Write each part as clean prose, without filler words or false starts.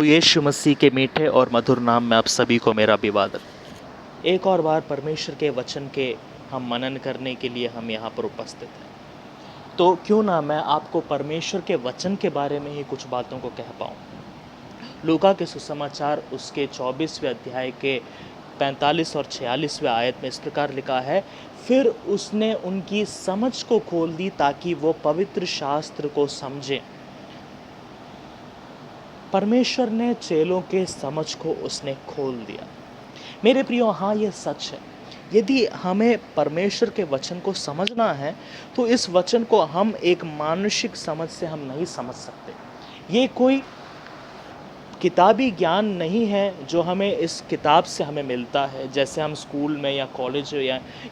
यीशु मसीह के मीठे और मधुर नाम में आप सभी को मेरा अभिवादन। एक और बार परमेश्वर के वचन के हम मनन करने के लिए हम यहाँ पर उपस्थित हैं। तो क्यों ना मैं आपको परमेश्वर के वचन के बारे में ही कुछ बातों को कह पाऊँ। लूका के सुसमाचार उसके 24वें अध्याय के 45 और 46वें आयत में इस प्रकार लिखा है, फिर उसने उनकी समझ को खोल दी ताकि वो पवित्र शास्त्र को समझें। परमेश्वर ने चेलों के समझ को उसने खोल दिया। मेरे प्रियो, हाँ ये सच है। यदि हमें परमेश्वर के वचन को समझना है तो इस वचन को हम एक मानुषिक समझ से हम नहीं समझ सकते। ये कोई किताबी ज्ञान नहीं है जो हमें इस किताब से हमें मिलता है, जैसे हम स्कूल में या कॉलेज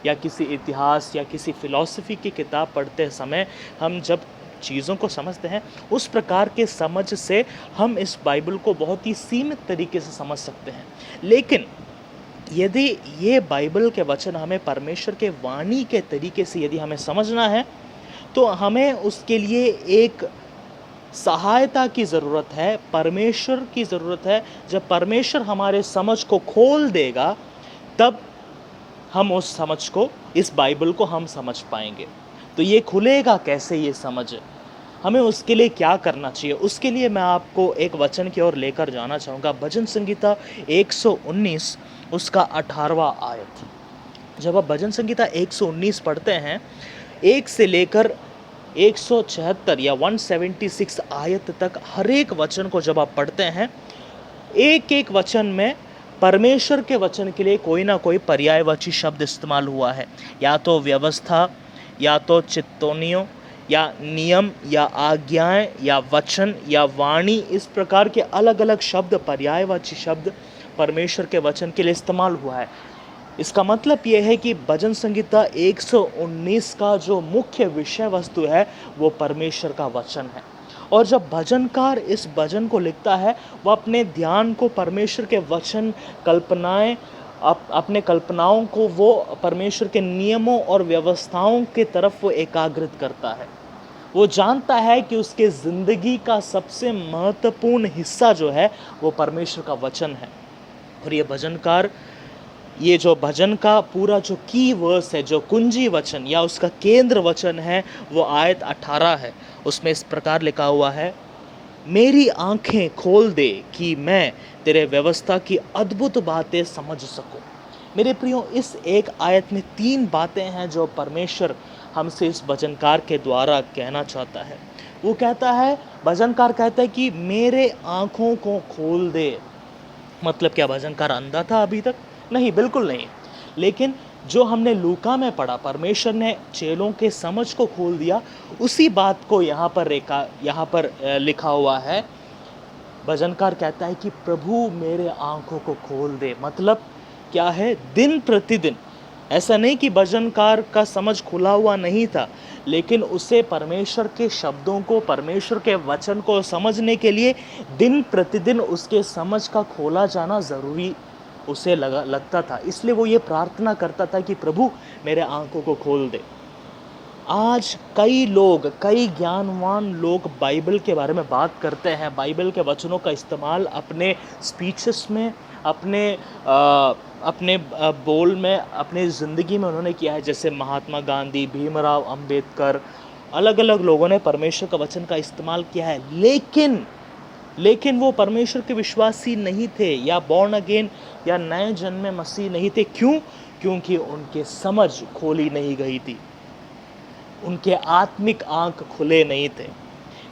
या किसी इतिहास या किसी फ़िलॉसफी की किताब पढ़ते समय हम जब चीज़ों को समझते हैं, उस प्रकार के समझ से हम इस बाइबल को बहुत ही सीमित तरीके से समझ सकते हैं। लेकिन यदि ये बाइबल के वचन हमें परमेश्वर के वाणी के तरीके से यदि हमें समझना है तो हमें उसके लिए एक सहायता की ज़रूरत है, परमेश्वर की ज़रूरत है। जब परमेश्वर हमारे समझ को खोल देगा तब हम उस समझ को, इस बाइबल को हम समझ पाएंगे। तो ये खुलेगा कैसे ये समझ, हमें उसके लिए क्या करना चाहिए, उसके लिए मैं आपको एक वचन की ओर लेकर जाना चाहूँगा। भजन संगीता 119 उसका 18वां आयत। जब आप भजन संगीता 119 पढ़ते हैं, 1 से लेकर 176 या 176 आयत तक हर एक वचन को जब आप पढ़ते हैं, एक एक वचन में परमेश्वर के वचन के लिए कोई ना कोई पर्यायवाची शब्द इस्तेमाल हुआ है। या तो व्यवस्था, या तो चित्तौनियों, या नियम, या आज्ञाएं, या वचन, या वाणी, इस प्रकार के अलग अलग शब्द, पर्यायवाची शब्द परमेश्वर के वचन के लिए इस्तेमाल हुआ है। इसका मतलब यह है कि भजन संगीता 119 का जो मुख्य विषय वस्तु है वो परमेश्वर का वचन है। और जब भजनकार इस भजन को लिखता है, वह अपने ध्यान को परमेश्वर के वचन, कल्पनाएं, अपने कल्पनाओं को वो परमेश्वर के नियमों और व्यवस्थाओं के तरफ वो एकाग्रित करता है। वो जानता है कि उसके ज़िंदगी का सबसे महत्वपूर्ण हिस्सा जो है वो परमेश्वर का वचन है। और ये भजनकार, ये जो भजन का पूरा जो की वर्स है, जो कुंजी वचन या उसका केंद्र वचन है, वो आयत 18 है। उसमें इस प्रकार लिखा हुआ है, मेरी आंखें खोल दे कि मैं तेरे व्यवस्था की अद्भुत बातें समझ सकूं। मेरे प्रियो, इस एक आयत में 3 बातें हैं जो परमेश्वर हमसे इस भजनकार के द्वारा कहना चाहता है। वो कहता है, भजनकार कहता है कि मेरे आंखों को खोल दे। मतलब क्या भजनकार अंधा था अभी तक? नहीं, बिल्कुल नहीं। लेकिन जो हमने लूका में पढ़ा, परमेश्वर ने चेलों के समझ को खोल दिया, उसी बात को यहाँ पर लिखा हुआ है। भजनकार कहता है कि प्रभु मेरे आंखों को खोल दे। मतलब क्या है? दिन प्रतिदिन, ऐसा नहीं कि भजनकार का समझ खुला हुआ नहीं था, लेकिन उसे परमेश्वर के शब्दों को, परमेश्वर के वचन को समझने के लिए दिन प्रतिदिन उसके समझ का खोला जाना ज़रूरी उसे लगता था। इसलिए वो ये प्रार्थना करता था कि प्रभु मेरे आंखों को खोल दे। आज कई लोग, कई ज्ञानवान लोग बाइबल के बारे में बात करते हैं, बाइबल के वचनों का इस्तेमाल अपने स्पीचेस में, अपने बोल में, अपने ज़िंदगी में उन्होंने किया है। जैसे महात्मा गांधी, भीमराव अंबेडकर, अलग अलग लोगों ने परमेश्वर का वचन का इस्तेमाल किया है। लेकिन वो परमेश्वर के विश्वासी नहीं थे, या बॉर्न अगेन या नए जन्मे मसीह नहीं थे। क्यों? क्योंकि उनके समझ खोली नहीं गई थी, उनके आत्मिक आंख खुले नहीं थे।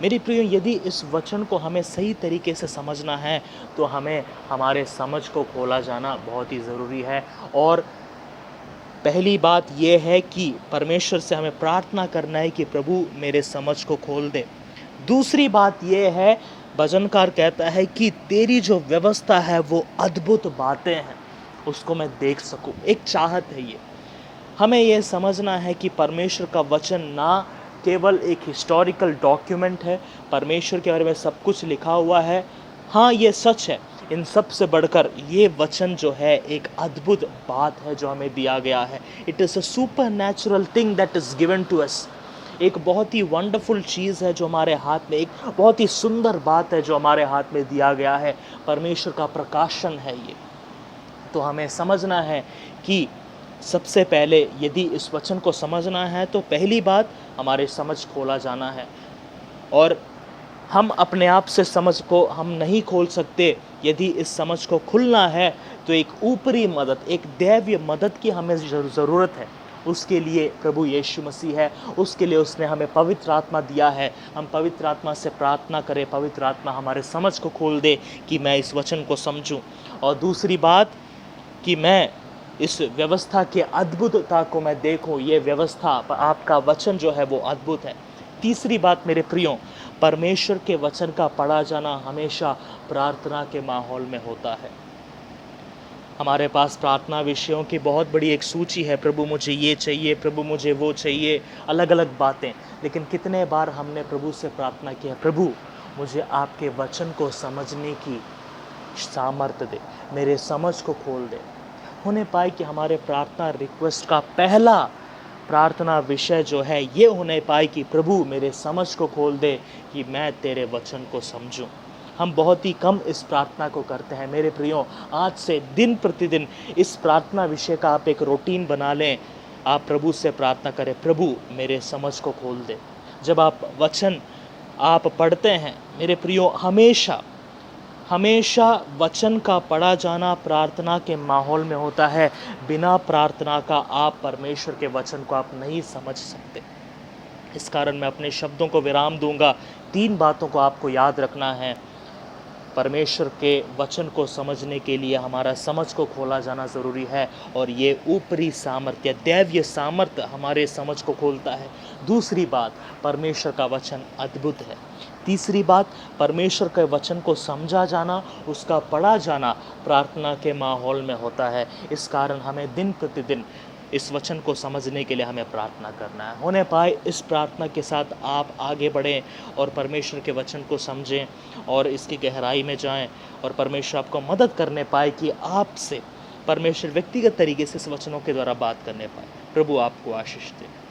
मेरी प्रियो, यदि इस वचन को हमें सही तरीके से समझना है तो हमें हमारे समझ को खोला जाना बहुत ही ज़रूरी है। और पहली बात यह है कि परमेश्वर से हमें प्रार्थना करना है कि प्रभु मेरे समझ को खोल दे। दूसरी बात यह है, भजनकार कहता है कि तेरी जो व्यवस्था है वो अद्भुत बातें हैं, उसको मैं देख सकूं। एक चाहत है ये। हमें यह समझना है कि परमेश्वर का वचन ना केवल एक हिस्टोरिकल डॉक्यूमेंट है, परमेश्वर के बारे में सब कुछ लिखा हुआ है। हाँ, ये सच है। इन सब से बढ़कर ये वचन जो है एक अद्भुत बात है जो हमें दिया गया है। It is a supernatural thing that is given to us. एक बहुत ही वंडरफुल चीज़ है जो हमारे हाथ में, एक बहुत ही सुंदर बात है जो हमारे हाथ में दिया गया है। परमेश्वर का प्रकाशन है ये। तो हमें समझना है कि सबसे पहले यदि इस वचन को समझना है तो पहली बात हमारे समझ खोला जाना है। और हम अपने आप से समझ को हम नहीं खोल सकते। यदि इस समझ को खुलना है तो एक ऊपरी मदद, एक दैवीय मदद की हमें ज़रूरत है। उसके लिए प्रभु यीशु मसीह है, उसके लिए उसने हमें पवित्र आत्मा दिया है। हम पवित्र आत्मा से प्रार्थना करें, पवित्र आत्मा हमारे समझ को खोल दे कि मैं इस वचन को समझूं। और दूसरी बात कि मैं इस व्यवस्था की अद्भुतता को मैं देखूं। ये व्यवस्था, आपका वचन जो है वो अद्भुत है। तीसरी बात मेरे प्रियो, परमेश्वर के वचन का पढ़ा जाना हमेशा प्रार्थना के माहौल में होता है। हमारे पास प्रार्थना विषयों की बहुत बड़ी एक सूची है। प्रभु मुझे ये चाहिए, प्रभु मुझे वो चाहिए, अलग अलग बातें। लेकिन कितने बार हमने प्रभु से प्रार्थना किया, प्रभु मुझे आपके वचन को समझने की सामर्थ्य दे, मेरे समझ को खोल दे। होने पाए कि हमारे प्रार्थना रिक्वेस्ट का पहला प्रार्थना विषय जो है ये होने पाए कि प्रभु मेरे समझ को खोल दे कि मैं तेरे वचन को समझूं। हम बहुत ही कम इस प्रार्थना को करते हैं। मेरे प्रियो, आज से दिन प्रतिदिन इस प्रार्थना विषय का आप एक रूटीन बना लें। आप प्रभु से प्रार्थना करें, प्रभु मेरे समझ को खोल दे। जब आप वचन आप पढ़ते हैं मेरे प्रियो, हमेशा वचन का पढ़ा जाना प्रार्थना के माहौल में होता है। बिना प्रार्थना का आप परमेश्वर के वचन को आप नहीं समझ सकते। इस कारण मैं अपने शब्दों को विराम दूंगा। 3 बातों को आपको याद रखना है। परमेश्वर के वचन को समझने के लिए हमारा समझ को खोला जाना ज़रूरी है, और ये ऊपरी सामर्थ्य, दैवीय सामर्थ्य हमारे समझ को खोलता है। दूसरी बात, परमेश्वर का वचन अद्भुत है। तीसरी बात, परमेश्वर के वचन को समझा जाना, उसका पढ़ा जाना प्रार्थना के माहौल में होता है। इस कारण हमें दिन प्रतिदिन इस वचन को समझने के लिए हमें प्रार्थना करना है। होने पाए इस प्रार्थना के साथ आप आगे बढ़ें और परमेश्वर के वचन को समझें और इसकी गहराई में जाएं, और परमेश्वर आपको मदद करने पाए कि आपसे परमेश्वर व्यक्तिगत तरीके से इस वचनों के द्वारा बात करने पाए। प्रभु आपको आशीष दे।